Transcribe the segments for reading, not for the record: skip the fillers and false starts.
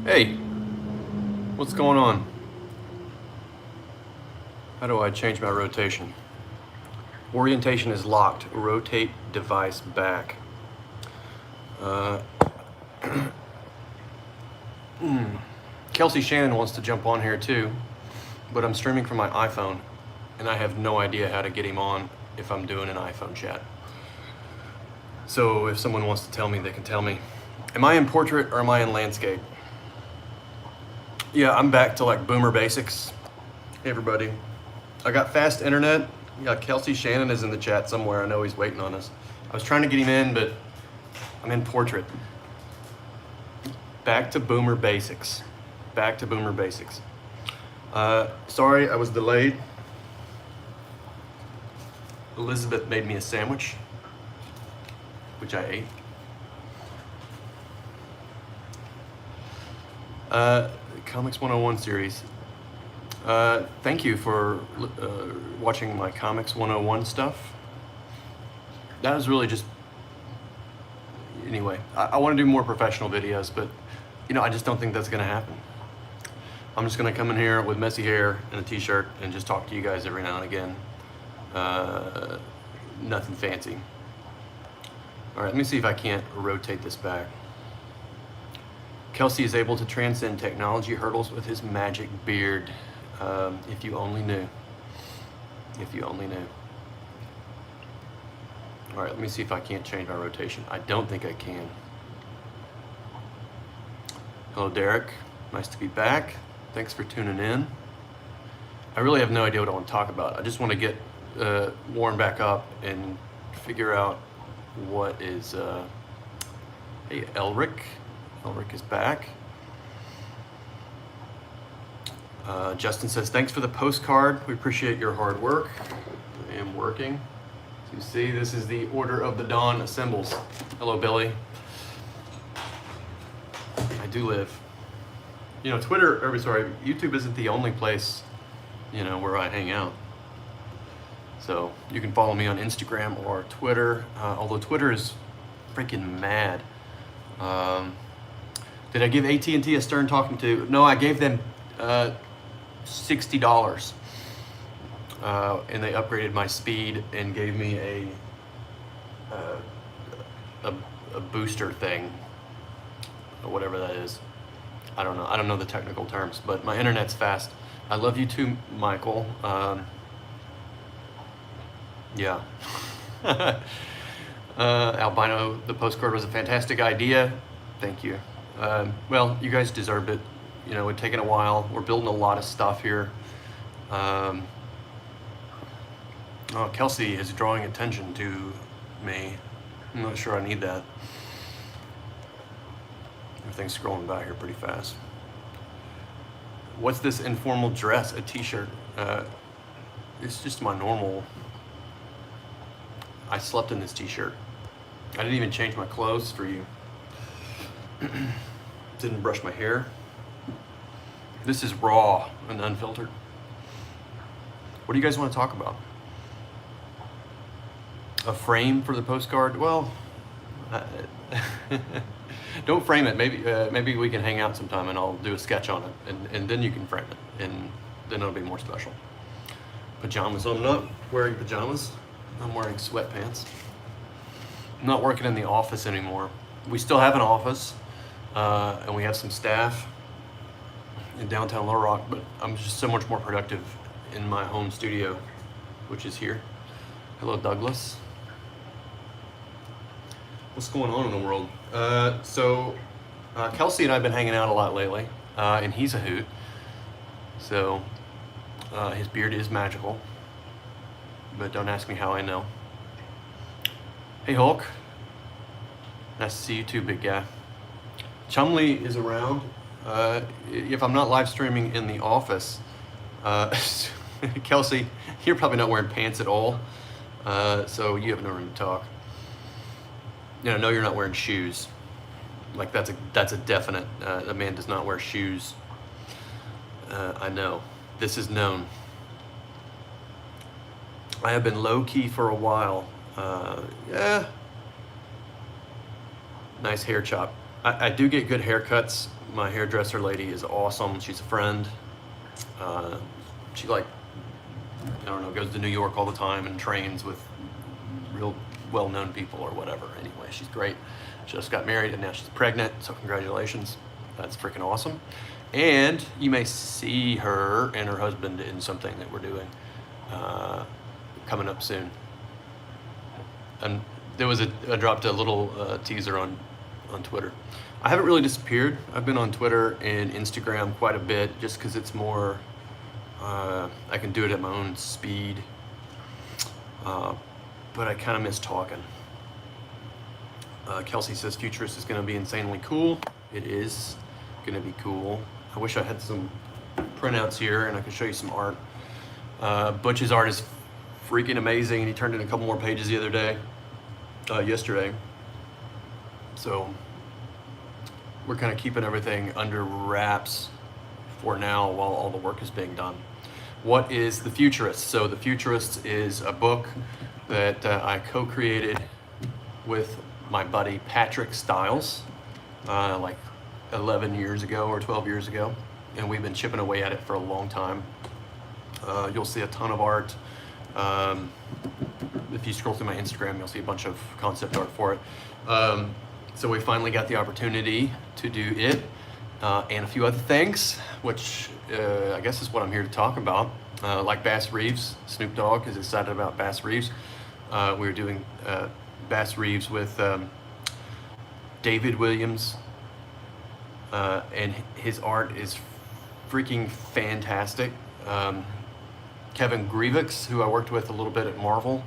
Hey, what's going on? How do I change my rotation? Orientation is locked. Rotate device back. Kelsey Shannon wants to jump on here too, but I'm streaming from my iPhone and I have no idea how to get him on if I'm doing an iPhone chat. So if someone wants to tell me, they can tell me. Am I in portrait or am I in landscape? Yeah, I'm back to like boomer basics. Hey everybody. I got fast internet. Yeah, Kelsey Shannon is in the chat somewhere. I know he's waiting on us. I was trying to get him in, but I'm in portrait. Back to boomer basics. Back to boomer basics. Sorry, I was delayed. Elizabeth made me a sandwich, which I ate. Comics 101 series. Thank you for watching my Comics 101 stuff. That was really just, anyway, I want to do more professional videos, but you know, I just don't think that's gonna happen. I'm just gonna come in here with messy hair and a t-shirt and just talk to you guys every now and again. Nothing fancy. All right, let me see if I can't rotate this back. Kelsey is able to transcend technology hurdles with his magic beard. If you only knew. If you only knew. All right, let me see if I can't change my rotation. I don't think I can. Hello, Derek. Nice to be back. Thanks for tuning in. I really have no idea what I want to talk about. I just want to get Warren back up and figure out what is... Hey, Elric. Elric is back. Justin says, thanks for the postcard. We appreciate your hard work. I am working. So you see, this is the Order of the Dawn assembles. Hello, Billy. I do live. You know, YouTube isn't the only place, you know, where I hang out. So you can follow me on Instagram or Twitter, although Twitter is freaking mad. Did I give AT&T a stern talking to? No, I gave them $60, and they upgraded my speed and gave me a booster thing, or whatever that is. I don't know. I don't know the technical terms, but my internet's fast. I love you too, Michael. Yeah. Albino, the postcard was a fantastic idea. Thank you. Well, you guys deserved it. You know, it's taken a while. We're building a lot of stuff here. Oh, Kelsey is drawing attention to me. I'm not sure I need that. Everything's scrolling by here pretty fast. What's this informal dress? A t-shirt. It's just my normal. I slept in this t-shirt. I didn't even change my clothes for you. Didn't brush my hair. This is raw and unfiltered. What do you guys want to talk about? A frame for the postcard? Well, don't frame it. Maybe we can hang out sometime and I'll do a sketch on it, and then you can frame it, and then it'll be more special. Pajamas. I'm not wearing pajamas. I'm wearing sweatpants. I'm not working in the office anymore. We still have an office, and we have some staff in downtown Little Rock, but I'm just so much more productive in my home studio, which is here. Hello, Douglas. What's going on in the world? Kelsey and I have been hanging out a lot lately, and he's a hoot. So his beard is magical, but don't ask me how I know. Hey, Hulk. Nice to see you too, big guy. Chumley is around. If I'm not live streaming in the office, Kelsey, you're probably not wearing pants at all, so you have no room to talk. No, you're not wearing shoes. Like that's a definite. A man does not wear shoes. I know. This is known. I have been low key for a while. Yeah. Nice hair chop. I do get good haircuts. My hairdresser lady is awesome. She's a friend. She like, I don't know, goes to New York all the time and trains with real well-known people or whatever. Anyway, she's great. She just got married and now she's pregnant, so congratulations. That's freaking awesome. And you may see her and her husband in something that we're doing coming up soon. And there was I dropped a little teaser on Twitter. I haven't really disappeared. I've been on Twitter and Instagram quite a bit just because it's more, I can do it at my own speed. But I kind of miss talking. Kelsey says Futurist is going to be insanely cool. It is going to be cool. I wish I had some printouts here and I could show you some art. Butch's art is freaking amazing, and he turned in a couple more pages the other day, yesterday. So we're kind of keeping everything under wraps for now while all the work is being done. What is The Futurist? So The Futurist is a book that I co-created with my buddy Patrick Stiles, like 11 years ago or 12 years ago, and we've been chipping away at it for a long time. You'll see a ton of art. If you scroll through my Instagram, you'll see a bunch of concept art for it. So we finally got the opportunity to do it and a few other things, which I guess is what I'm here to talk about. Like Bass Reeves, Snoop Dogg is excited about Bass Reeves. We're doing Bass Reeves with David Williams, and his art is freaking fantastic. Kevin Grievix, who I worked with a little bit at Marvel,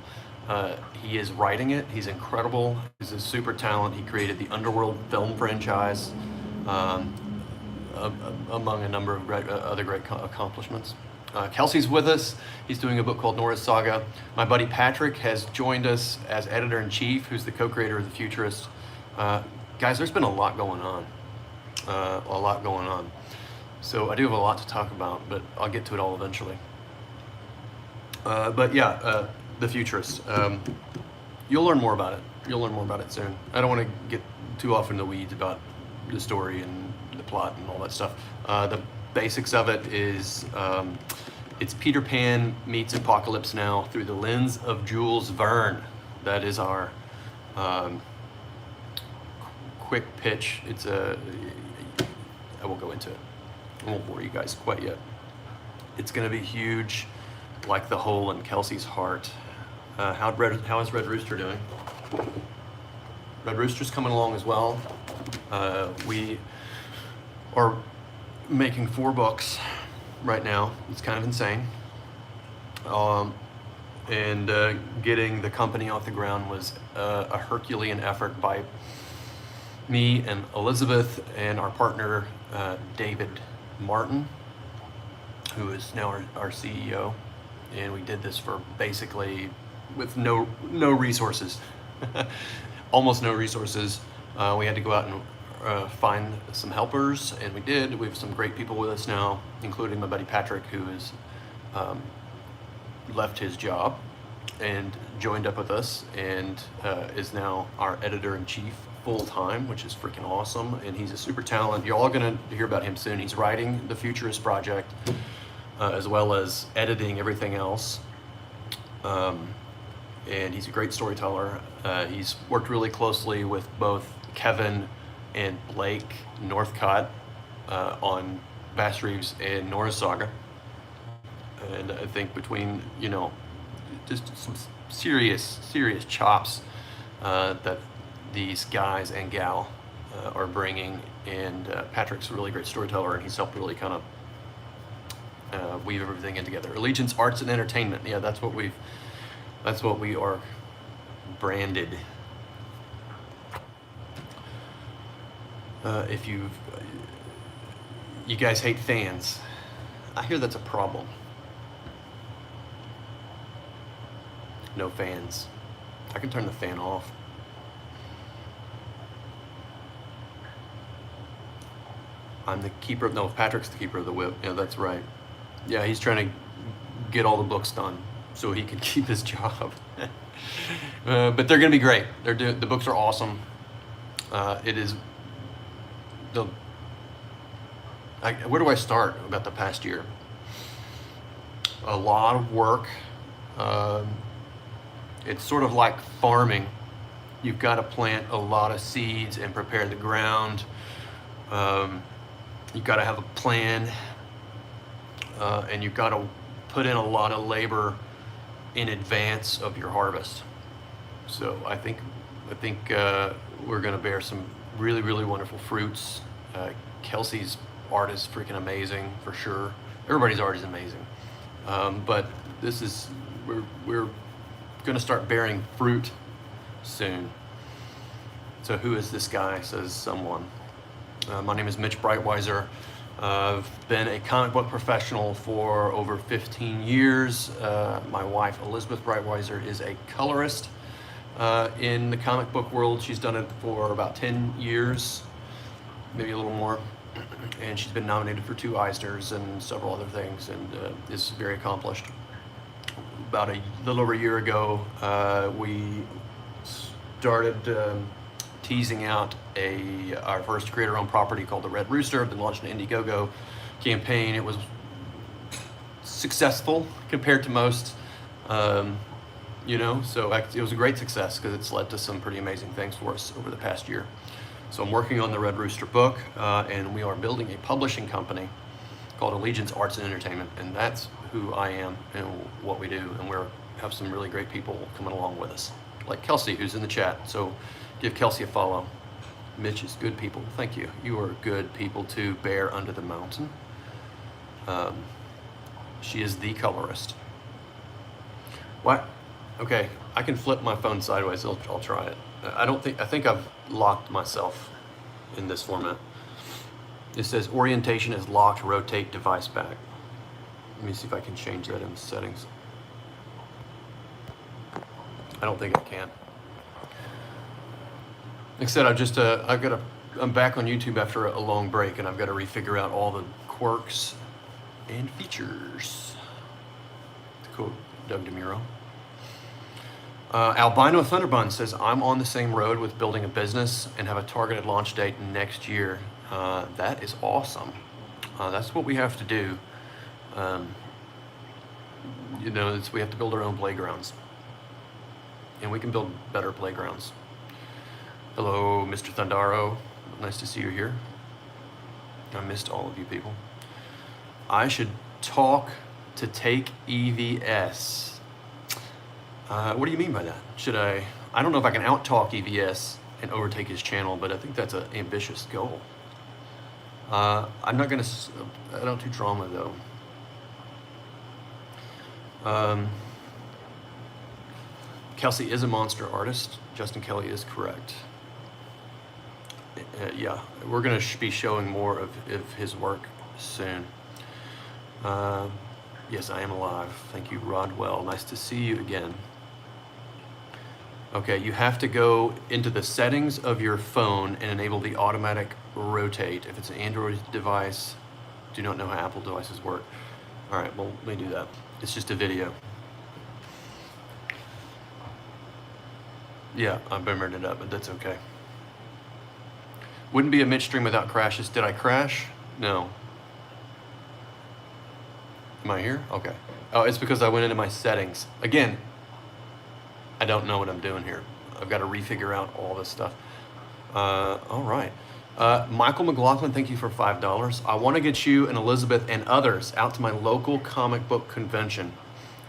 he is writing it. He's incredible. He's a super talent. He created the Underworld film franchise, among a number of other great accomplishments. Kelsey's with us. He's doing a book called Nora's Saga. My buddy Patrick has joined us as editor-in-chief, who's the co-creator of The Futurist. Guys, there's been a lot going on. So I do have a lot to talk about, but I'll get to it all eventually. But yeah, The Futurist. You'll learn more about it. You'll learn more about it soon. I don't want to get too off in the weeds about the story and the plot and all that stuff. The basics of it is it's Peter Pan meets Apocalypse Now through the lens of Jules Verne. That is our quick pitch. I won't go into it. I won't bore you guys quite yet. It's going to be huge, like the hole in Kelsey's heart. How is Red Rooster doing? Red Rooster's coming along as well. We are making 4 books right now. It's kind of insane. And getting the company off the ground was a Herculean effort by me and Elizabeth and our partner, David Martin, who is now our CEO. And we did this for basically with no resources, almost no resources. We had to go out and find some helpers, and we did. We have some great people with us now, including my buddy Patrick, who has left his job and joined up with us, and is now our editor-in-chief full-time, which is freaking awesome. And he's a super talent. You're all gonna hear about him soon. He's writing the Futurist project, as well as editing everything else. And he's a great storyteller. He's worked really closely with both Kevin and Blake Northcott on Bass Reeves and Nora's Saga. And I think between, just some serious chops that these guys and gal are bringing. And Patrick's a really great storyteller, and he's helped really kind of weave everything in together. Allegiance Arts and Entertainment. Yeah, that's what we are branded. If you guys hate fans, I hear that's a problem. No fans. I can turn the fan off. I'm the keeper. No, Patrick's the keeper of the whip. Yeah, that's right. Yeah, he's trying to get all the books done so he can keep his job. But they're going to be great. The books are awesome. It is where do I start about the past year? A lot of work. It's sort of like farming. You've got to plant a lot of seeds and prepare the ground. You've got to have a plan, and you've got to put in a lot of labor in advance of your harvest. So I think we're going to bear some really, really wonderful fruits. Kelsey's art is freaking amazing for sure. Everybody's art is amazing, but we're going to start bearing fruit soon. So who is this guy? Says someone. My name is Mitch Breitweiser. I've been a comic book professional for over 15 years. My wife, Elizabeth Breitweiser, is a colorist in the comic book world. She's done it for about 10 years, maybe a little more. And she's been nominated for 2 Eisners and several other things, and is very accomplished. About a little over a year ago, we started teasing out our first creator-owned property called the RED ROOSTER. Then launched an Indiegogo campaign. It was successful compared to most, so it was a great success because it's led to some pretty amazing things for us over the past year. So I'm working on the RED ROOSTER book, and we are building a publishing company called Allegiance Arts and Entertainment, and that's who I am and what we do, and we have some really great people coming along with us, like Kelsey, who's in the chat. So give Kelsey a follow. Mitch is good people. Thank you. You are good people to bear under the mountain. She is the colorist. What? Okay, I can flip my phone sideways. I'll try it. I think I've locked myself in this format. It says orientation is locked, rotate device back. Let me see if I can change that in the settings. I don't think I can. Like I said, I'm back on YouTube after a long break, and I've got to refigure out all the quirks and features. To quote Doug DeMuro. Albino Thunderbun says, I'm on the same road with building a business and have a targeted launch date next year. That is awesome. That's what we have to do. We have to build our own playgrounds. And we can build better playgrounds. Hello, Mr. Thundaro. Nice to see you here. I missed all of you people. I should talk to take EVS. What do you mean by that? I don't know if I can out-talk EVS and overtake his channel, but I think that's an ambitious goal. I don't do drama though. Kelsey is a monster artist. Justin Kelly is correct. Yeah, we're going to be showing more of his work soon. Yes, I am alive. Thank you, Rodwell. Nice to see you again. Okay, you have to go into the settings of your phone and enable the automatic rotate. If it's an Android device, do not know how Apple devices work. All right, well, let me do that. It's just a video. Yeah, I boomered it up, but that's okay. Wouldn't be a Mitch stream without crashes. Did I crash? No. Am I here? Okay. Oh, it's because I went into my settings. Again, I don't know what I'm doing here. I've got to refigure out all this stuff. All right. Michael McLaughlin, thank you for $5. I want to get you and Elizabeth and others out to my local comic book convention.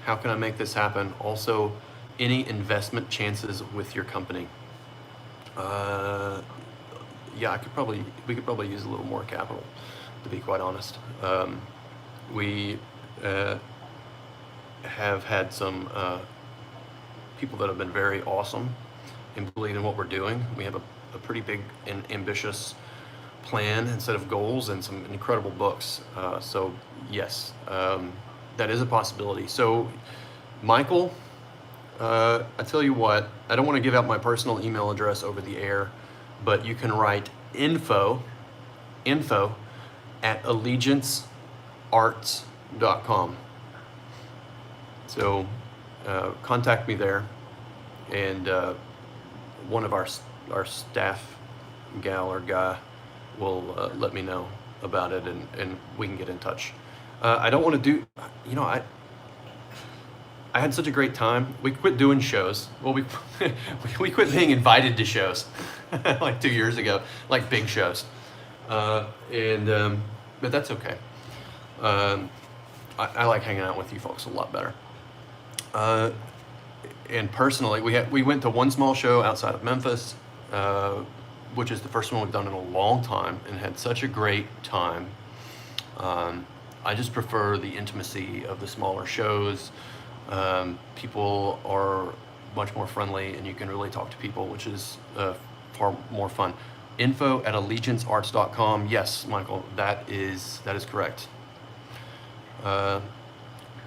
How can I make this happen? Also, any investment chances with your company? Yeah, we could probably use a little more capital, to be quite honest. We have had some people that have been very awesome and believe in what we're doing. We have a pretty big and ambitious plan and set of goals and some incredible books. So yes, that is a possibility. So Michael, I tell you what, I don't want to give out my personal email address over the air, but you can write info at allegiancearts.com. So contact me there, and one of our staff gal or guy will let me know about it, and we can get in touch. I don't want to do, I had such a great time. We quit doing shows. Well, we we quit being invited to shows like 2 years ago, like big shows, but that's okay. I like hanging out with you folks a lot better. And personally, we went to one small show outside of Memphis, which is the first one we've done in a long time, and had such a great time. I just prefer the intimacy of the smaller shows. People are much more friendly, and you can really talk to people, which is far more fun. info@allegiancearts.com. Yes, Michael, that is correct.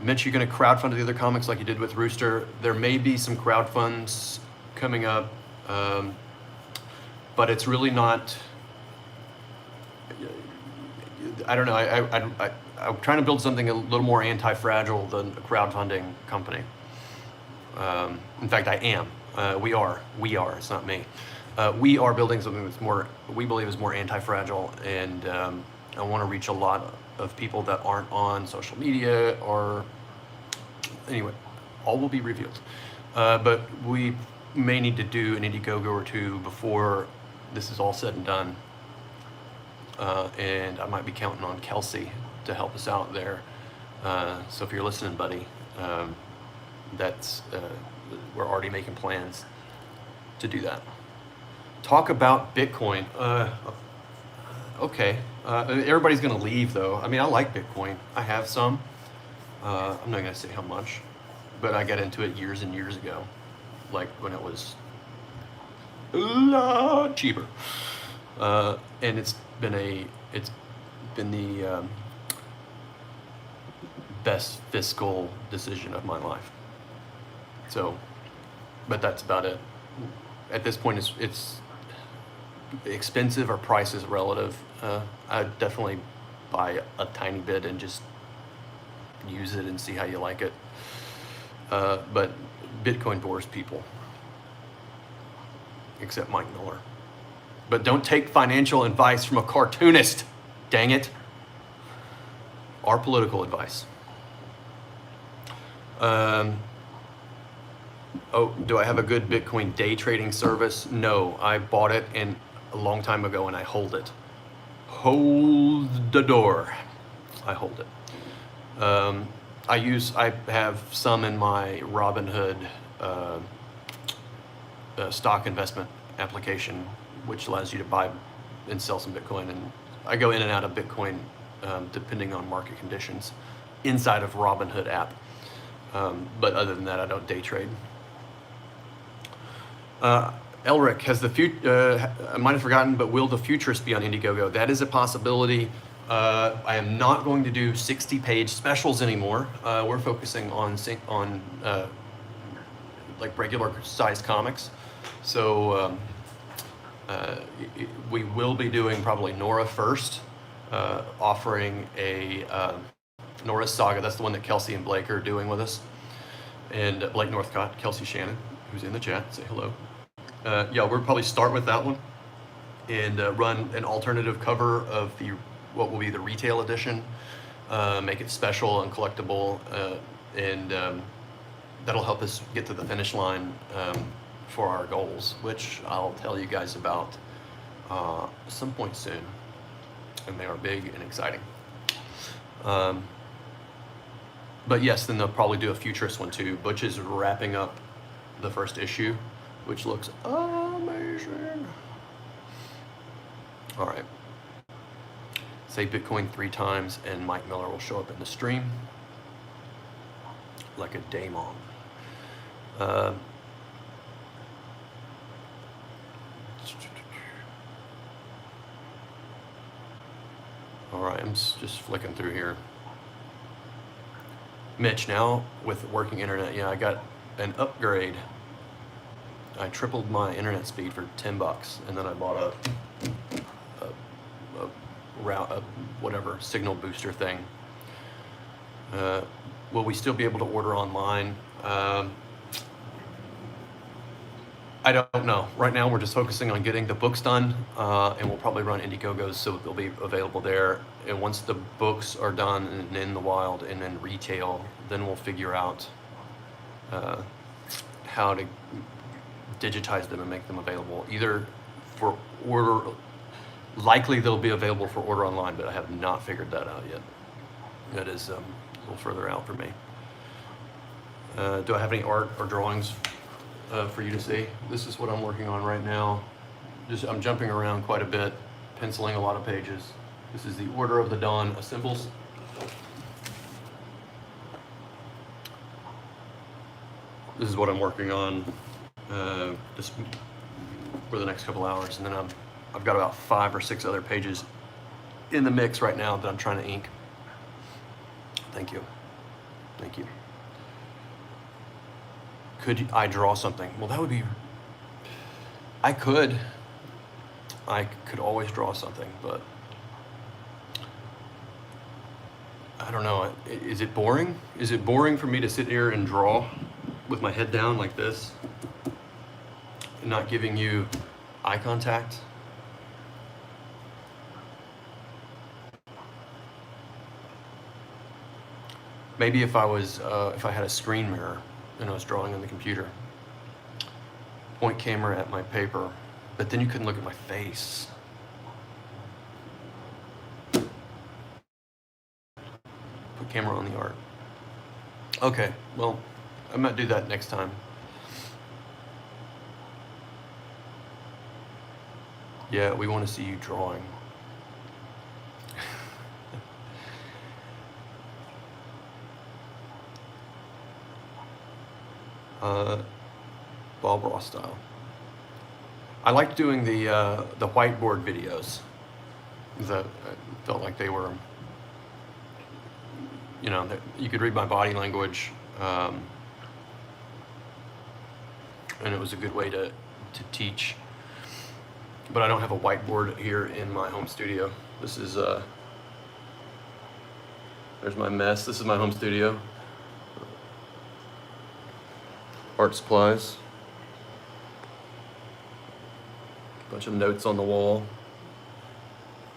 Mitch, you're going to crowdfund the other comics like you did with Rooster. There may be some crowdfunds coming up, but it's really not. I don't know. I'm trying to build something a little more anti-fragile than a crowdfunding company. In fact, I am. We are. It's not me. We are building something that's more, we believe is more anti-fragile, and I want to reach a lot of people that aren't on social media, or anyway, all will be revealed. But we may need to do an Indiegogo or two before this is all said and done. And I might be counting on Kelsey to help us out there. So if you're listening, buddy, we're already making plans to do that. Talk about Bitcoin. Okay. Everybody's going to leave, though. I mean, I like Bitcoin. I have some. I'm not going to say how much, but I got into it years and years ago, like when it was a lot cheaper. And it's been the best fiscal decision of my life. So, but that's about it. At this point, it's expensive, or price is relative. I'd definitely buy a tiny bit and just use it and see how you like it. But Bitcoin bores people, except Mike Miller. But don't take financial advice from a cartoonist, dang it. Our political advice. Do I have a good Bitcoin day trading service? No, I bought it a long time ago, and I hold it. Hold the door. I hold it. I have some in my Robinhood stock investment application, which allows you to buy and sell some Bitcoin. And I go in and out of Bitcoin depending on market conditions inside of Robinhood app. But other than that, I don't day trade. Elric, I might have forgotten, but will the Futurist be on Indiegogo? That is a possibility. I am not going to do 60-page specials anymore. We're focusing on like regular size comics. So we will be doing probably Nora first, offering a Nora's Saga. That's the one that Kelsey and Blake are doing with us. And Blake Northcott, Kelsey Shannon, who's in the chat, say hello. Yeah, we'll probably start with that one and run an alternative cover of what will be the retail edition, make it special and collectible, and that'll help us get to the finish line for our goals, which I'll tell you guys about some point soon, and they are big and exciting. But yes, then they'll probably do a Futurist one too. Butch is wrapping up the first issue, which looks amazing. All right. Say Bitcoin 3 times and Mike Miller will show up in the stream like a daemon. All right, I'm just flicking through here. Mitch, now with working internet, yeah, I got an upgrade. I tripled my internet speed for $10, and then I bought a whatever signal booster thing. Will we still be able to order online? I don't know. Right now, we're just focusing on getting the books done, and we'll probably run Indiegogos so they'll be available there. And once the books are done and in the wild and in retail, then we'll figure out how to digitize them and make them available, either for order. Likely they'll be available for order online, but I have not figured that out yet. That is a little further out for me. Do I have any art or drawings for you to see? This is what I'm working on right now. I'm jumping around quite a bit, penciling a lot of pages. This is the Order of the Dawn symbols. This is what I'm working on just for the next couple hours, and then I've got about 5 or 6 other pages in the mix right now that I'm trying to ink. Thank you. Thank you. Could I draw something? Well, that would be, I could always draw something, but I don't know. Is it boring? Is it boring for me to sit here and draw with my head down like this and not giving you eye contact? Maybe if I had a screen mirror and I was drawing on the computer, point camera at my paper, but then you couldn't look at my face. Put camera on the art. Okay, well, I might do that next time. Yeah, we want to see you drawing. Bob Ross style. I liked doing the whiteboard videos. That I felt like they were, you know, that you could read my body language, and it was a good way to teach. But I don't have a whiteboard here in my home studio. This is there's my mess. This is my home studio. Art supplies. Bunch of notes on the wall.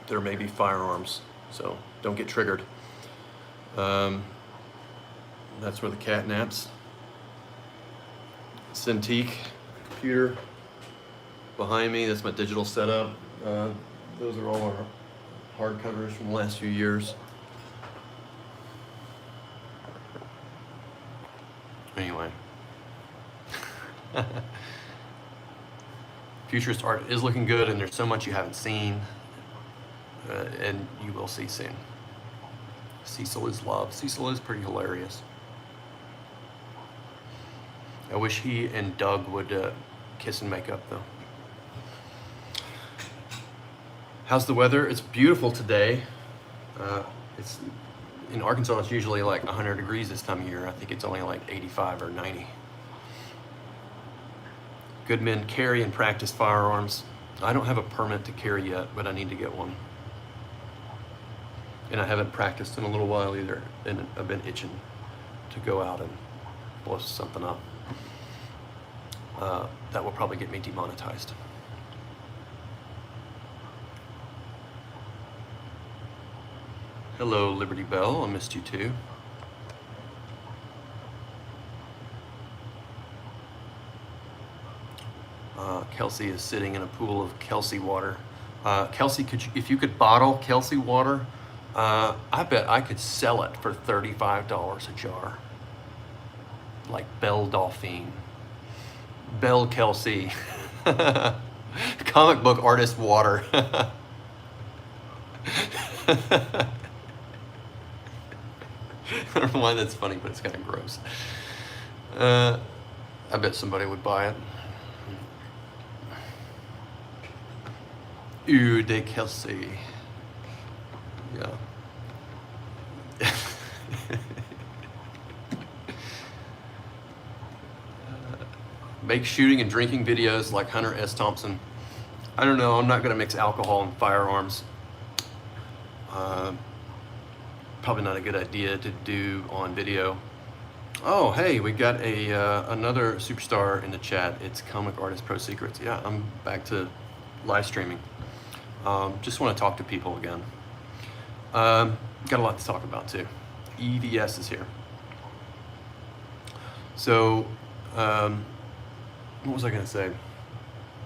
There may be firearms, so don't get triggered. That's where the cat naps. Cintiq computer behind me. That's my digital setup. Those are all our hardcovers from the last few years. Anyway. Futurist art is looking good, and there's so much you haven't seen, and you will see soon. Cecil is love. Cecil is pretty hilarious. I wish he and Doug would kiss and make up, though. How's the weather? It's beautiful today. It's in Arkansas. It's usually like 100 degrees this time of year. I think it's only like 85 or 90. Good men carry and practice firearms. I don't have a permit to carry yet, but I need to get one. And I haven't practiced in a little while either, and I've been itching to go out and blow something up. That will probably get me demonetized. Hello, Liberty Bell. I missed you too. Kelsey is sitting in a pool of Kelsey water. Kelsey, if you could bottle Kelsey water, I bet I could sell it for $35 a jar. Like Belle Dauphine. Belle Kelsey. Comic book artist water. I don't know why that's funny, but it's kind of gross. I bet somebody would buy it. Eau de Kelsey. Yeah. Make shooting and drinking videos like Hunter S. Thompson. I don't know. I'm not going to mix alcohol and firearms. Probably not a good idea to do on video. Oh, hey, we got another superstar in the chat. It's Comic Artist Pro Secrets. Yeah, I'm back to live streaming. Just want to talk to people again. Got a lot to talk about too. EVS is here. So, what was I going to say?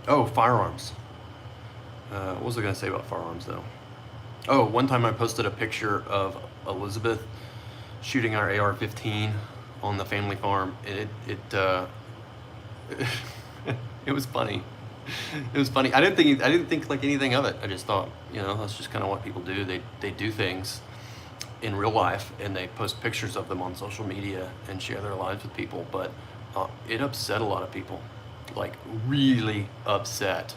Oh, firearms. What was I going to say about firearms though? Oh, one time I posted a picture of Elizabeth shooting our AR-15 on the family farm, and it was funny. It was funny. I didn't think like anything of it. I just thought, you know, that's just kind of what people do. They do things in real life and they post pictures of them on social media and share their lives with people. But it upset a lot of people, like really upset.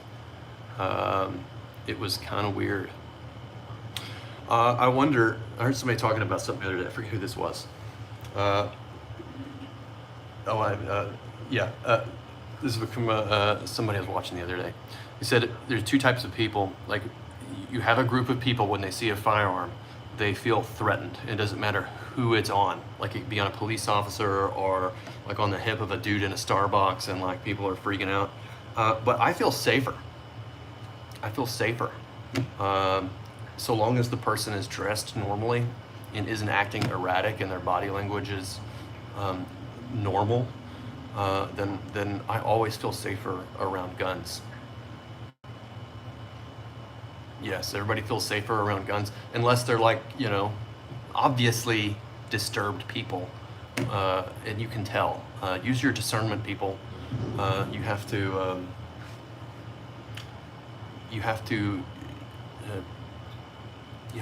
It was kind of weird. I wonder. I heard somebody talking about something the other day. I forget who this was. This is from somebody I was watching the other day. He said there's two types of people. Like, you have a group of people, when they see a firearm, they feel threatened. It doesn't matter who it's on. Like, it could be on a police officer or like on the hip of a dude in a Starbucks, and like people are freaking out. But I feel safer. So long as the person is dressed normally and isn't acting erratic and their body language is normal, then I always feel safer around guns. Yes, everybody feels safer around guns, unless they're like, you know, obviously disturbed people, and you can tell. Use your discernment, people. You have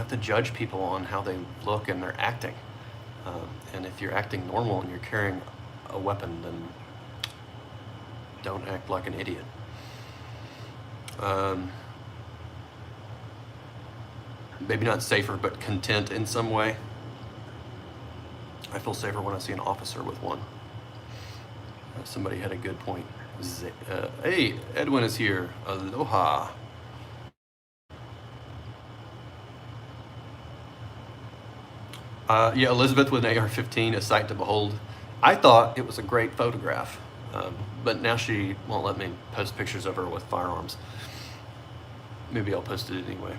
to judge people on how they look and their acting. And if you're acting normal and you're carrying a weapon, then don't act like an idiot. Maybe not safer, but content in some way. I feel safer when I see an officer with one. Somebody had a good point. Hey, Edwin is here. Aloha. Yeah, Elizabeth with an AR-15, a sight to behold. I thought it was a great photograph, but now she won't let me post pictures of her with firearms. Maybe I'll post it anyway.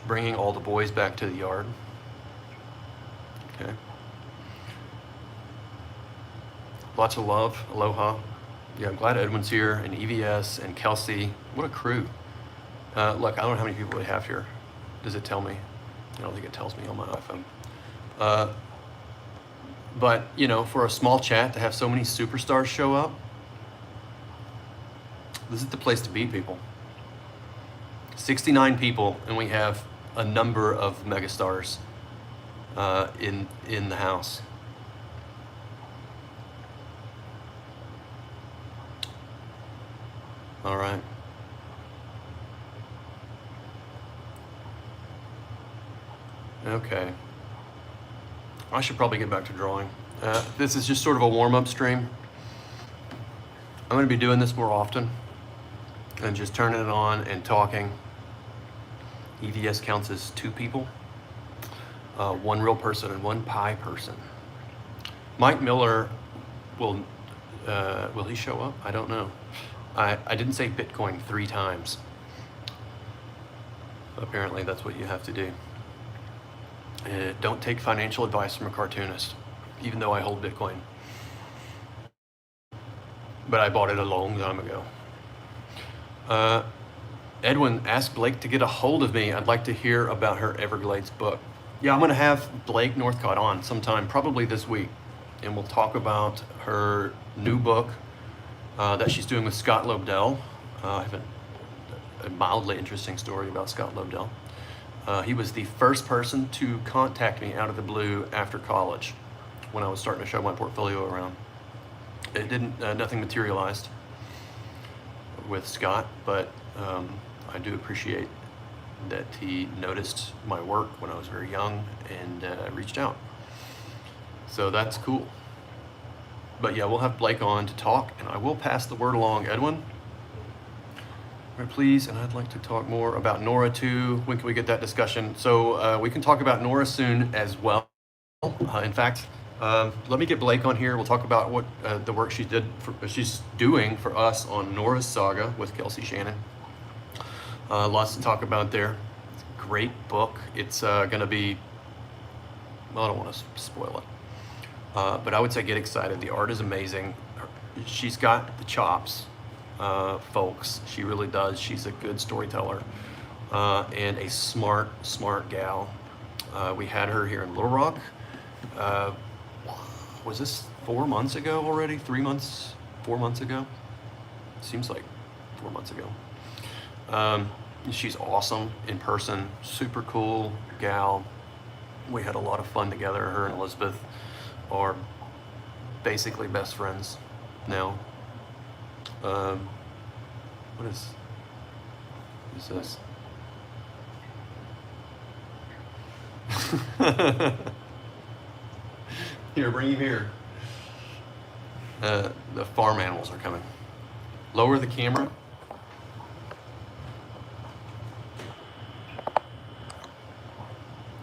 Bringing all the boys back to the yard. Okay. Lots of love. Aloha. Yeah, I'm glad Edwin's here, and EVS, and Kelsey. What a crew. Look, I don't know how many people we have here. Does it tell me? I don't think it tells me on my iPhone. But, you know, for a small chat to have so many superstars show up, this is the place to be, people. 69 people, and we have a number of megastars in the house. All right. Okay. I should probably get back to drawing. This is just sort of a warm-up stream. I'm going to be doing this more often and just turning it on and talking. EVS counts as two people, one real person and one pie person. Mike Miller will he show up? I don't know. I didn't say Bitcoin 3 times. Apparently that's what you have to do. Don't take financial advice from a cartoonist, even though I hold Bitcoin. But I bought it a long time ago. Edwin asked Blake to get a hold of me. I'd like to hear about her Everglades book. Yeah, I'm going to have Blake Northcott on sometime, probably this week, and we'll talk about her new book that she's doing with Scott Lobdell. I have a mildly interesting story about Scott Lobdell. He was the first person to contact me out of the blue after college when I was starting to show my portfolio around. It didn't, nothing materialized with Scott, but I do appreciate that he noticed my work when I was very young and reached out. So that's cool. But yeah, we'll have Blake on to talk, and I will pass the word along. Edwin, please, and I'd like to talk more about Nora too. When can we get that discussion? So we can talk about Nora soon as well. In fact, let me get Blake on here. We'll talk about what the work she's doing for us on Nora's Saga with Kelsey Shannon. Lots to talk about there. Great book. It's going to be, well, I don't want to spoil it, but I would say get excited. The art is amazing. She's got the chops, folks. She really does. She's a good storyteller and a smart gal. We had her here in Little Rock. Was this 4 months ago already? 3 months? 4 months ago? Seems like 4 months ago. She's awesome in person, super cool gal. We had a lot of fun together. Her and Elizabeth are basically best friends now. What is this? Here, bring him here. The farm animals are coming. Lower the camera.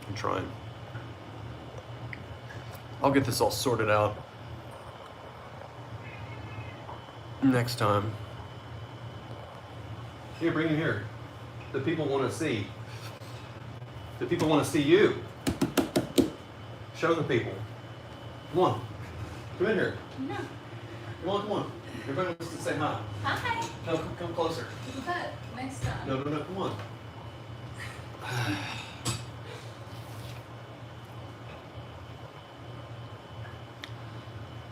I'm trying. I'll get this all sorted out next time. Here, bring him here. The people want to see. The people want to see you. Show the people. Come on. Come in here. No. Come on. Everybody wants to say hi. Hi. No, come closer. But next time. No, come on.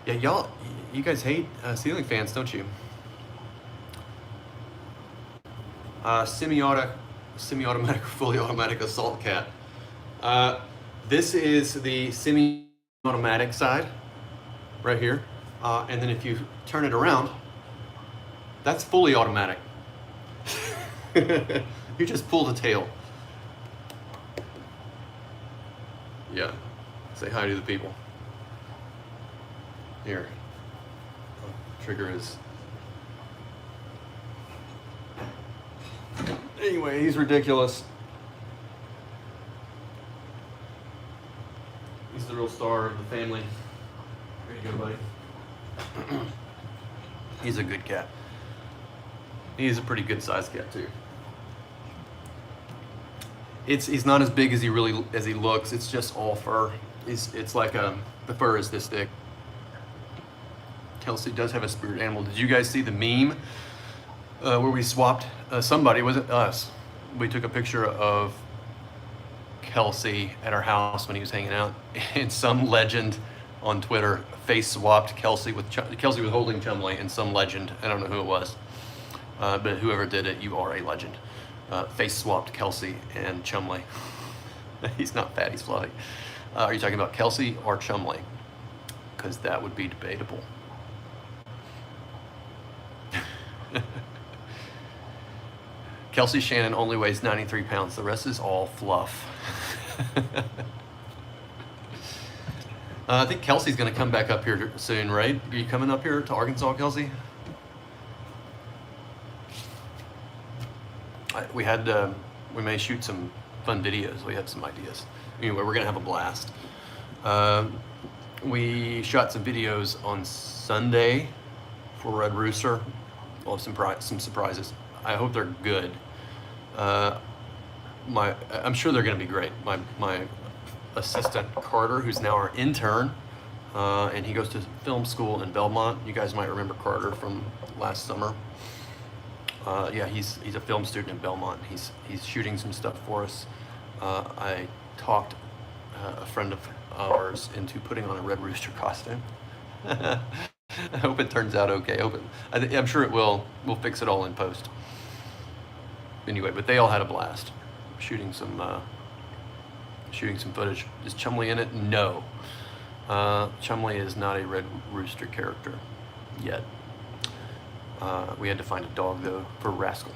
Yeah, you guys hate ceiling fans, don't you? Semi-automatic, fully automatic assault cat. This is the semi-automatic side, right here. And then if you turn it around, that's fully automatic. You just pull the tail. Yeah, say hi to the people. Here, trigger is. Anyway, he's ridiculous. He's the real star of the family. Here you go, buddy. He's a good cat. He's a pretty good sized cat too. He's not as big as he looks. It's just all fur. It's like the fur is this thick. Kelsey does have a spirit animal. Did you guys see the meme where we swapped somebody? Was it us? We took a picture of Kelsey at our house when he was hanging out, and some legend on Twitter face swapped Kelsey with holding Chumley, and some legend, I don't know who it was, but whoever did it, you are a legend. Face swapped Kelsey and Chumley. He's not fat, he's fluffy. Are you talking about Kelsey or Chumley? Because that would be debatable. Kelsey Shannon only weighs 93 pounds. The rest is all fluff. I think Kelsey's going to come back up here soon, right? Are you coming up here to Arkansas, Kelsey? We may shoot some fun videos. We have some ideas. Anyway, we're going to have a blast. We shot some videos on Sunday for Red Rooster. We'll have some surprises. I hope they're good. I'm sure they're going to be great. My assistant Carter, who's now our intern, and he goes to film school in Belmont. You guys might remember Carter from last summer. Yeah, he's a film student in Belmont. He's shooting some stuff for us. I talked a friend of ours into putting on a Red Rooster costume. I hope it turns out okay. I'm sure it will. We'll fix it all in post. Anyway, but they all had a blast shooting some footage. Is Chumley in it? No. Chumley is not a Red Rooster character yet. We had to find a dog though for Rascal.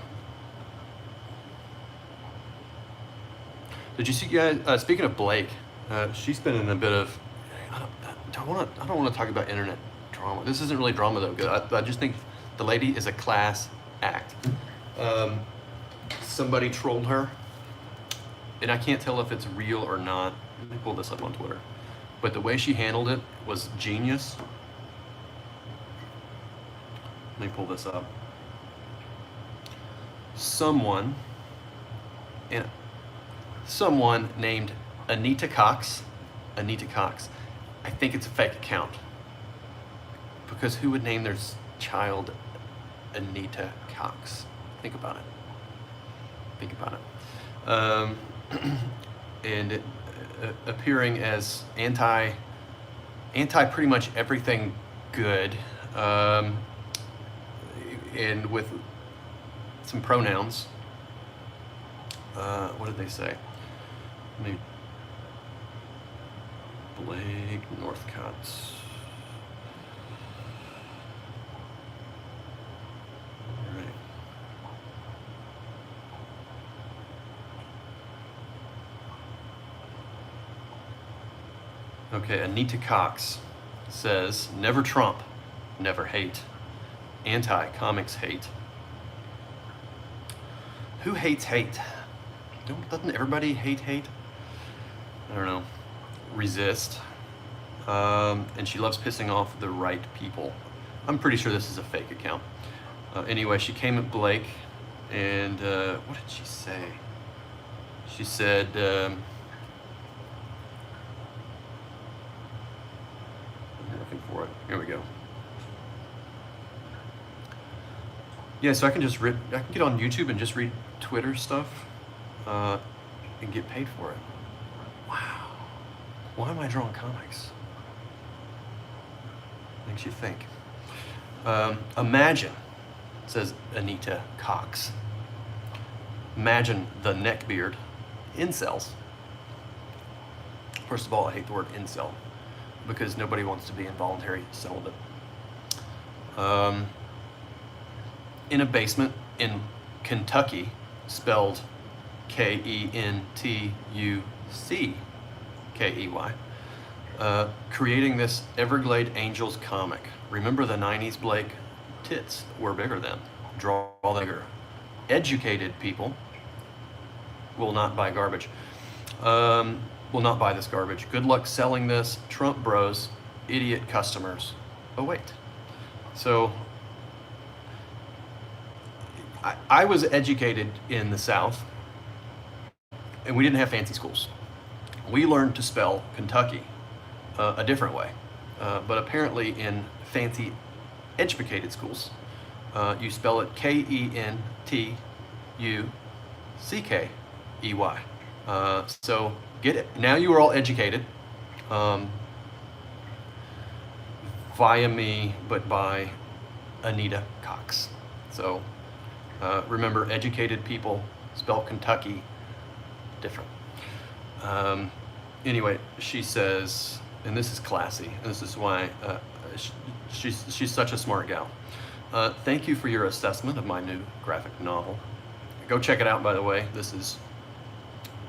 Did you see, guys? Speaking of Blake, she's been in a bit of. I don't want to talk about internet drama. This isn't really drama though. I just think the lady is a class act. Somebody trolled her, and I can't tell if it's real or not. Let me pull this up on Twitter. But the way she handled it was genius. Let me pull this up. Someone named Anita Cox. I think it's a fake account. Because who would name their child Anita Cox? Think about it. And appearing as anti pretty much everything good, and with some pronouns. What did they say? Maybe Blake Northcott. All right. Okay, Anita Cox says, never Trump, never hate. Anti-comics hate. Who hates hate? Doesn't everybody hate hate? I don't know. Resist. And she loves pissing off the right people. I'm pretty sure this is a fake account. Anyway, she came at Blake, and what did she say? She said, I'm looking for it. Here we go. Yeah, so I can get on YouTube and just read Twitter stuff and get paid for it. Wow. Why am I drawing comics? Makes you think. Imagine, says Anita Cox. Imagine the neckbeard incels. First of all, I hate the word incel because nobody wants to be involuntary celibate. In a basement in Kentucky, spelled Kentuckey, creating this Everglade Angels comic. Remember the 90s, Blake? Tits were bigger then. Draw them bigger. Educated people will not buy garbage. Will not buy this garbage. Good luck selling this. Trump bros, idiot customers. Oh wait. So I was educated in the South, and we didn't have fancy schools. We learned to spell Kentucky a different way. But apparently in fancy educated schools, you spell it Kentuckey. So get it. Now you are all educated via me, but by Anita Cox. So remember, educated people spell Kentucky different. Anyway, she says, and this is classy, and this is why she's such a smart gal. Thank you for your assessment of my new graphic novel. Go check it out, by the way. This is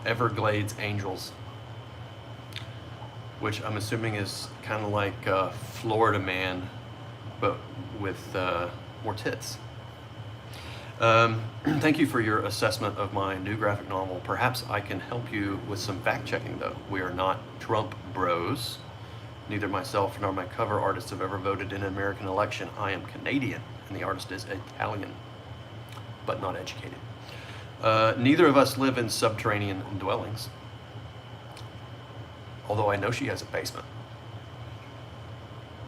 Everglades Angels, which I'm assuming is kind of like Florida Man, but with more tits. Thank you for your assessment of my new graphic novel. Perhaps I can help you with some fact checking, though. We are not Trump bros. Neither myself nor my cover artist have ever voted in an American election. I am Canadian, and the artist is Italian, but not educated. Neither of us live in subterranean dwellings, although I know she has a basement.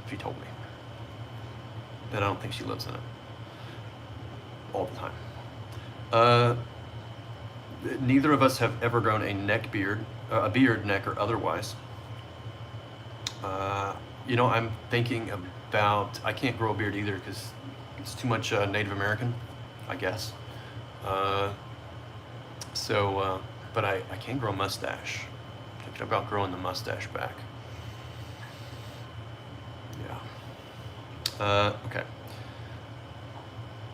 She told me. But I don't think she lives in it all the time. Neither of us have ever grown a beard, neck or otherwise. I'm thinking about, I can't grow a beard either because it's too much Native American, I guess. But I can grow a mustache. Thinking about growing the mustache back. Yeah. Okay.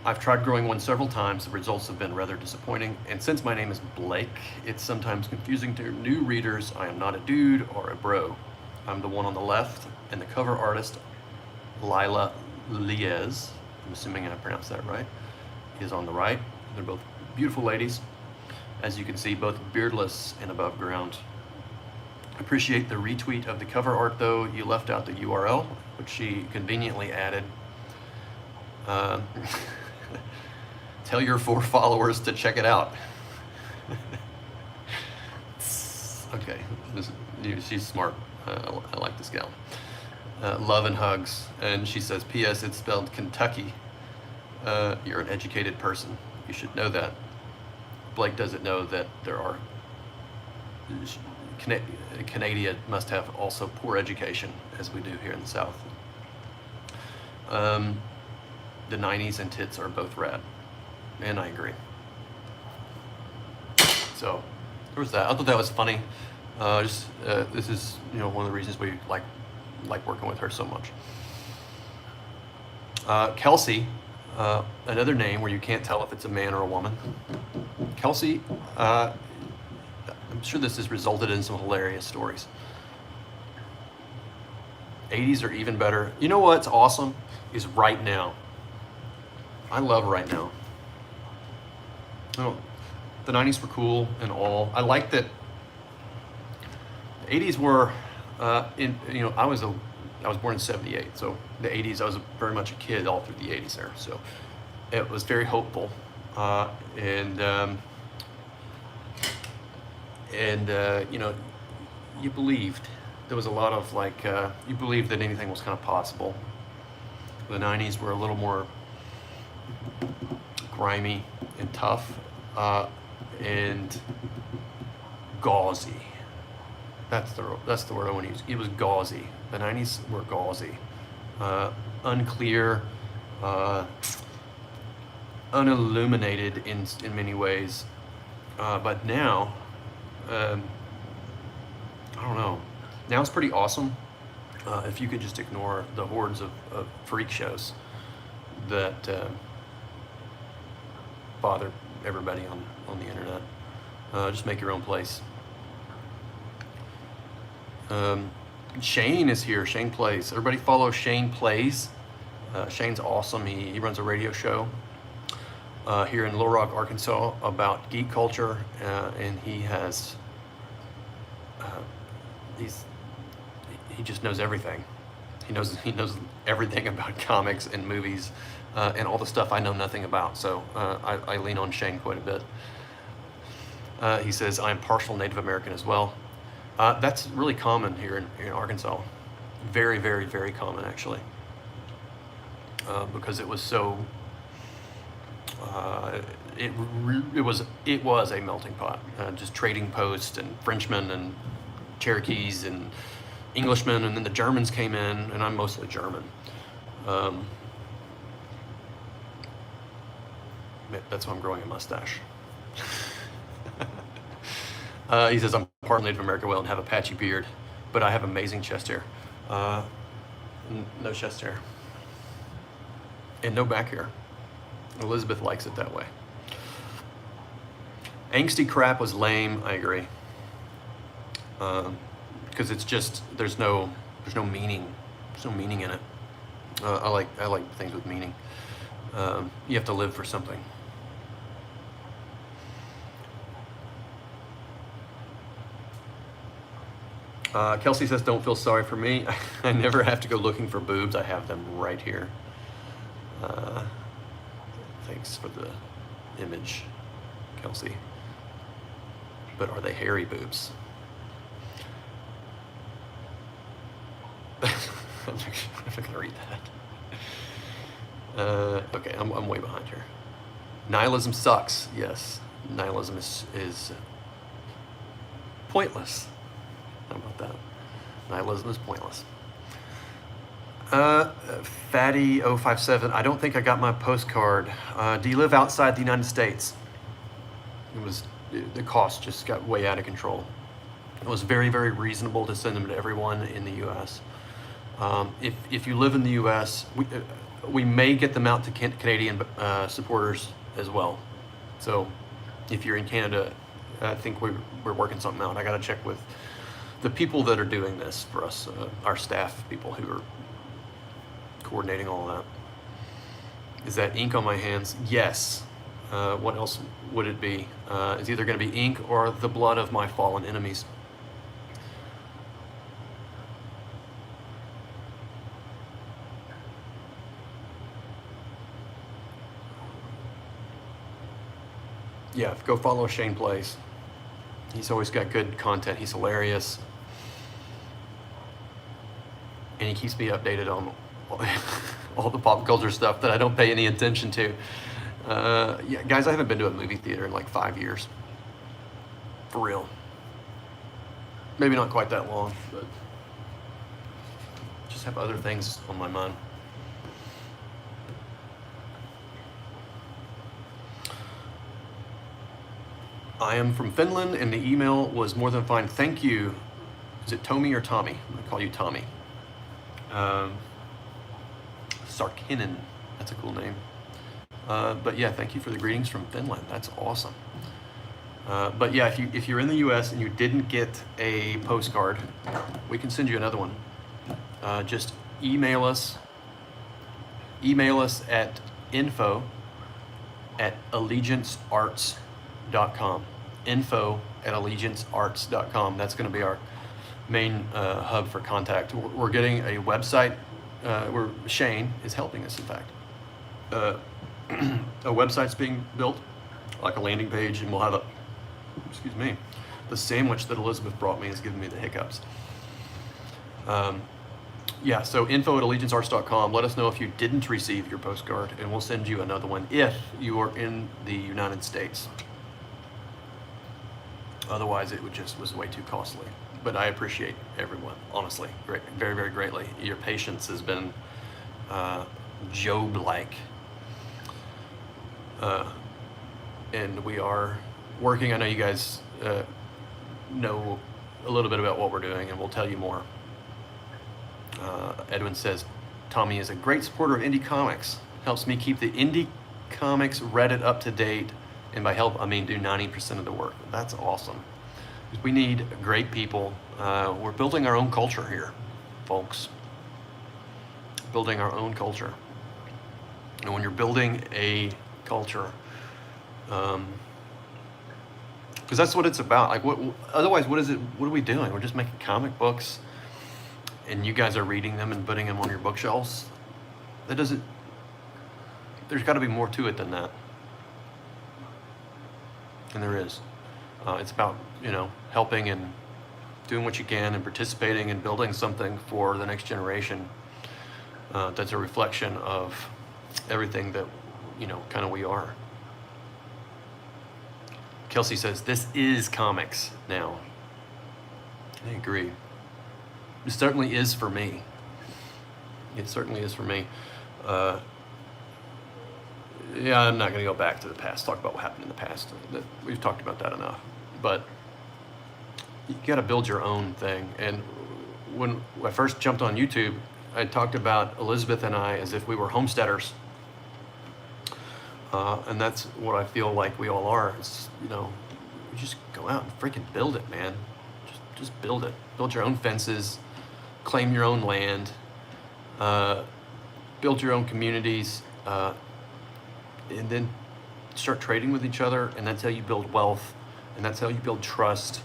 I've tried growing one several times. The results have been rather disappointing. And since my name is Blake, it's sometimes confusing to new readers. I am not a dude or a bro. I'm the one on the left, and the cover artist, Lila Liez, I'm assuming I pronounced that right, is on the right. They're both beautiful ladies. As you can see, both beardless and above ground. Appreciate the retweet of the cover art, though. You left out the URL, which she conveniently added. Tell your 4 followers to check it out. Okay, she's smart. I like this gal. Love and hugs. And she says, P.S. It's spelled Kentucky. You're an educated person. You should know that. Blake doesn't know that there are... Canada must have also poor education, as we do here in the South. The 90s and tits are both rad. And I agree. So, there was that. I thought that was funny. This is, one of the reasons we like working with her so much. Kelsey, another name where you can't tell if it's a man or a woman. Kelsey, I'm sure this has resulted in some hilarious stories. 80s are even better. You know what's awesome is Right Now. I love Right Now. The 90s were cool and all. I like that the 80s were I was born in 78, so the 80s I was very much a kid all through the 80s there. So it was very hopeful, and you believed. There was a lot of you believed that anything was kind of possible. The 90s were a little more grimy and tough, and gauzy. That's the word I want to use. It was gauzy. The 90s were gauzy, unclear, unilluminated in many ways. But now, I don't know. Now it's pretty awesome. If you could just ignore the hordes of freak shows that bother everybody on the internet. Just make your own place. Shane is here. Shane Plays. Everybody follow Shane Plays. Shane's awesome. He runs a radio show here in Little Rock, Arkansas, about geek culture, and he has he just knows everything. He knows everything about comics and movies and all the stuff I know nothing about. So I lean on Shane quite a bit. He says, I'm partial Native American as well. That's really common here in Arkansas. Very, very, very common, actually. Because it was so, it was a melting pot. Just trading posts and Frenchmen and Cherokees and Englishmen, and then the Germans came in, and I'm mostly German. That's why I'm growing a mustache. He says, I'm part Native American and have a patchy beard, but I have amazing chest hair. No chest hair. And no back hair. Elizabeth likes it that way. Angsty crap was lame, I agree. Because it's just, there's no meaning. There's no meaning in it. I like things with meaning. You have to live for something. Kelsey says, don't feel sorry for me. I never have to go looking for boobs. I have them right here. Thanks for the image, Kelsey. But are they hairy boobs? I'm not gonna read that. Okay, I'm way behind here. Nihilism sucks. Yes, nihilism is pointless. How about that? Nihilism is pointless. Fatty057, I don't think I got my postcard. Do you live outside the United States? The cost just got way out of control. It was very, very reasonable to send them to everyone in the U.S. If you live in the U.S., we may get them out to Canadian supporters as well. So if you're in Canada, I think we're working something out. I got to check with the people that are doing this for us, our staff people who are coordinating all that. Is that ink on my hands? Yes. What else would it be? It's either going to be ink or the blood of my fallen enemies. Yeah, go follow Shane Plays. He's always got good content. He's hilarious. And he keeps me updated on all the pop culture stuff that I don't pay any attention to. Yeah, guys, I haven't been to a movie theater in like 5 years. For real. Maybe not quite that long, but just have other things on my mind. I am from Finland, and the email was more than fine. Thank you. Is it Tommy or Tommy? I'm gonna call you Tommy. Sarkinen, that's a cool name. But yeah, thank you for the greetings from Finland. That's awesome. But yeah, if you're in the U.S. and you didn't get a postcard, we can send you another one. Just email us. Email us at info@allegiancearts.com. info@allegiancearts.com. That's going to be our main hub for contact. We're getting a website. Where Shane is helping us, in fact. A website's being built, like a landing page, and we'll have excuse me, the sandwich that Elizabeth brought me is giving me the hiccups. Yeah, so info@allegiancearts.com. Let us know if you didn't receive your postcard, and we'll send you another one if you are in the United States. Otherwise, it was way too costly. But I appreciate everyone, honestly, very, very greatly. Your patience has been Job-like. And we are working. I know you guys know a little bit about what we're doing, and we'll tell you more. Edwin says, Tommy is a great supporter of indie comics. Helps me keep the indie comics Reddit up to date. And by help, I mean do 90% of the work. That's awesome. We need great people. We're building our own culture here, folks. Building our own culture. And when you're building a culture, because that's what it's about. Like, otherwise, what is it? What are we doing? We're just making comic books, and you guys are reading them and putting them on your bookshelves. That doesn't. There's got to be more to it than that, and there is. It's about, helping and doing what you can and participating and building something for the next generation that's a reflection of everything that, kind of we are. Kelsey says, this is comics now. I agree. It certainly is for me. It certainly is for me. Yeah, I'm not going to go back to the past, talk about what happened in the past. We've talked about that enough. But you got to build your own thing. And when I first jumped on YouTube, I talked about Elizabeth and I as if we were homesteaders. And that's what I feel like we all are. It's, you just go out and freaking build it, man. Just build it. Build your own fences, claim your own land, build your own communities, and then start trading with each other. And that's how you build wealth, and that's how you build trust,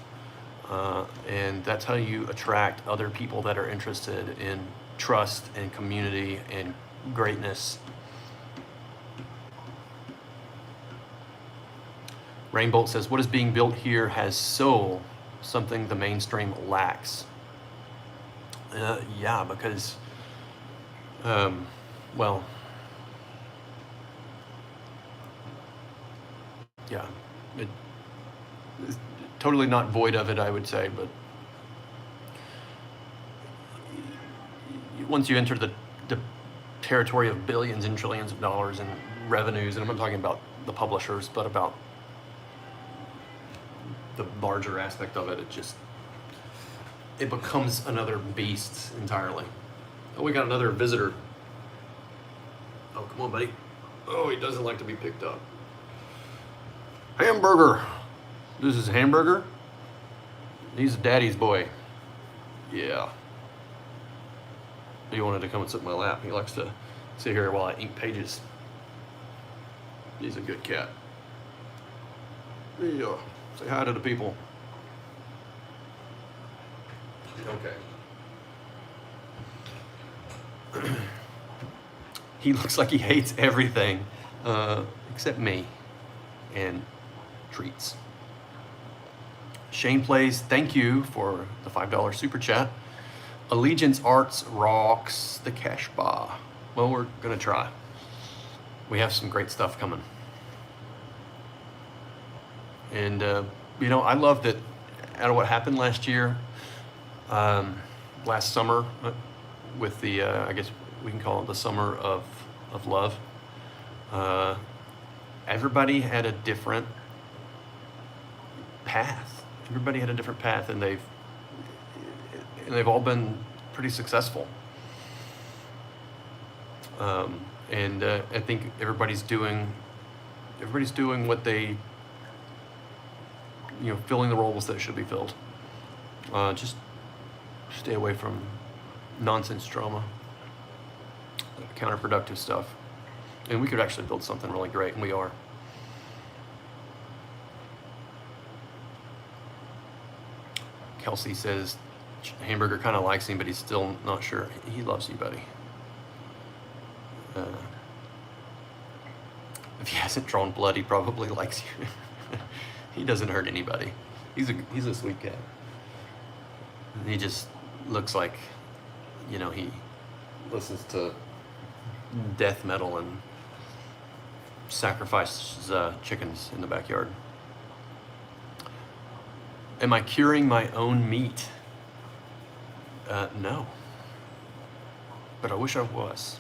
and that's how you attract other people that are interested in trust and community and greatness. Rainbolt says, what is being built here has soul, something the mainstream lacks. Yeah, because, well, yeah, it's totally not void of it, I would say, but once you enter the territory of billions and trillions of dollars in revenues, and I'm not talking about the publishers, but about the larger aspect of it, it becomes another beast entirely. Oh, we got another visitor. Oh, come on, buddy. Oh, he doesn't like to be picked up. Hamburger. This is Hamburger. He's daddy's boy. Yeah. He wanted to come and sit in my lap. He likes to sit here while I ink pages. He's a good cat. Yeah. Say hi to the people. Okay. He looks like he hates everything except me and treats. Shane Plays, thank you for the $5 super chat. Allegiance Arts rocks the cash bar. Well, we're gonna try. We have some great stuff coming. And you know, I love that out of what happened last year, last summer, with the, I guess we can call it the summer of love. Everybody had a different path. Everybody had a different path, and they've all been pretty successful. And I think everybody's doing what they, you know, filling the roles that should be filled. Just stay away from nonsense drama, counterproductive stuff. And we could actually build something really great, and we are. Kelsey says Hamburger kind of likes him, but he's still not sure. He loves you, buddy. If he hasn't drawn blood, he probably likes you. He doesn't hurt anybody. He's a sweet cat. He just looks like, you know, he listens to death metal and sacrifices chickens in the backyard. Am I curing my own meat? No. But I wish I was.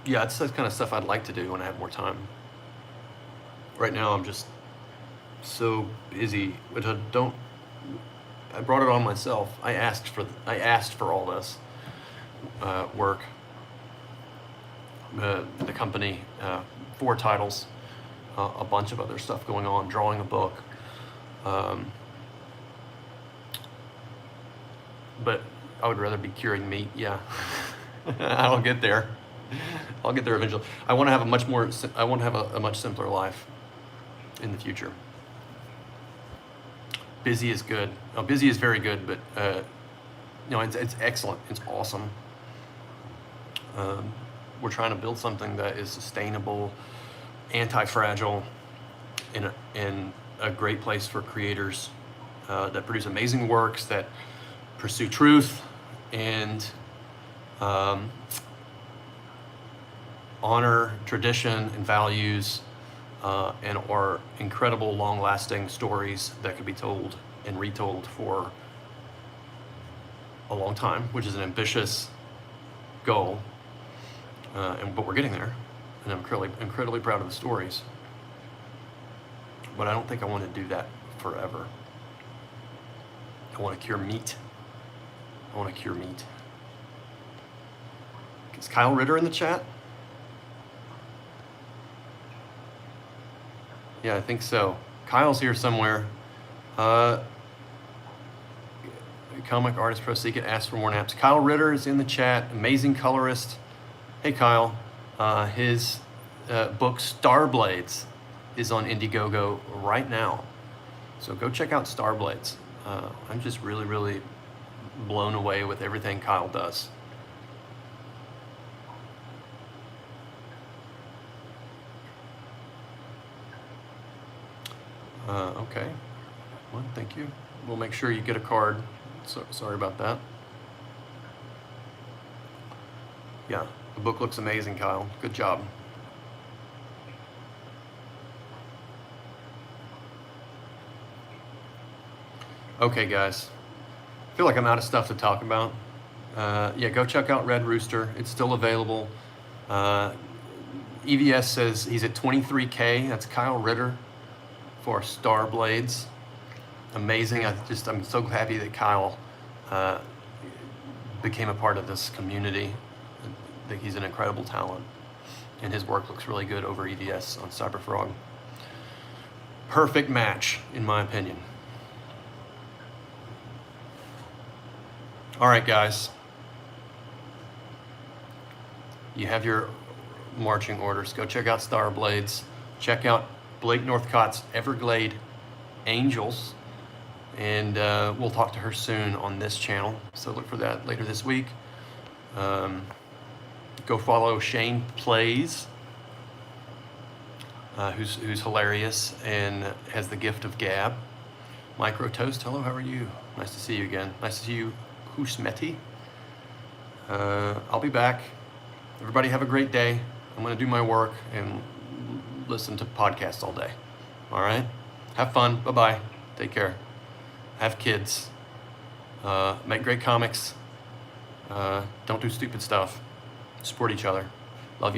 Yeah, it's the kind of stuff I'd like to do when I have more time. Right now, I'm just so busy, but I brought it on myself. I asked for all this work. The company, 4 titles, a bunch of other stuff going on, drawing a book. But I would rather be curing meat. Yeah, I'll get there. I'll get there eventually. I want to have a much simpler life in the future. Busy is good. Oh, busy is very good, but you know, it's excellent. It's awesome. We're trying to build something that is sustainable, anti-fragile, in a great place for creators that produce amazing works, that pursue truth and honor tradition and values, and are incredible, long-lasting stories that could be told and retold for a long time, which is an ambitious goal, but we're getting there, and I'm incredibly proud of the stories. But I don't think I want to do that forever. I want to cure meat. Is Kyle Ritter in the chat? Yeah, I think so. Kyle's here somewhere. Comic Artist Pro Secret asks for more naps. Kyle Ritter is in the chat. Amazing colorist. Hey, Kyle. His book Starblades is on Indiegogo right now. So go check out Starblades. I'm just really, really blown away with everything Kyle does. Okay. Well, thank you. We'll make sure you get a card. So, sorry about that. Yeah, the book looks amazing, Kyle. Good job. Okay, guys. I feel like I'm out of stuff to talk about. Yeah, go check out Red Rooster. It's still available. EVS says he's at 23K. That's Kyle Ritter for Starblades. Amazing. I'm so happy that Kyle became a part of this community. I think he's an incredible talent, and his work looks really good over EVS on Cyberfrog. Perfect match, in my opinion. All right, guys. You have your marching orders. Go check out Star Blades. Check out Blake Northcott's Everglade Angels. And we'll talk to her soon on this channel. So look for that later this week. Go follow Shane Plays, who's hilarious and has the gift of gab. Micro Toast, hello, how are you? Nice to see you again. Nice to see you, Husmeti. I'll be back. Everybody have a great day. I'm gonna do my work and listen to podcasts all day. All right? Have fun, bye-bye, take care. Have kids. Make great comics. Don't do stupid stuff. Support each other. Love you all.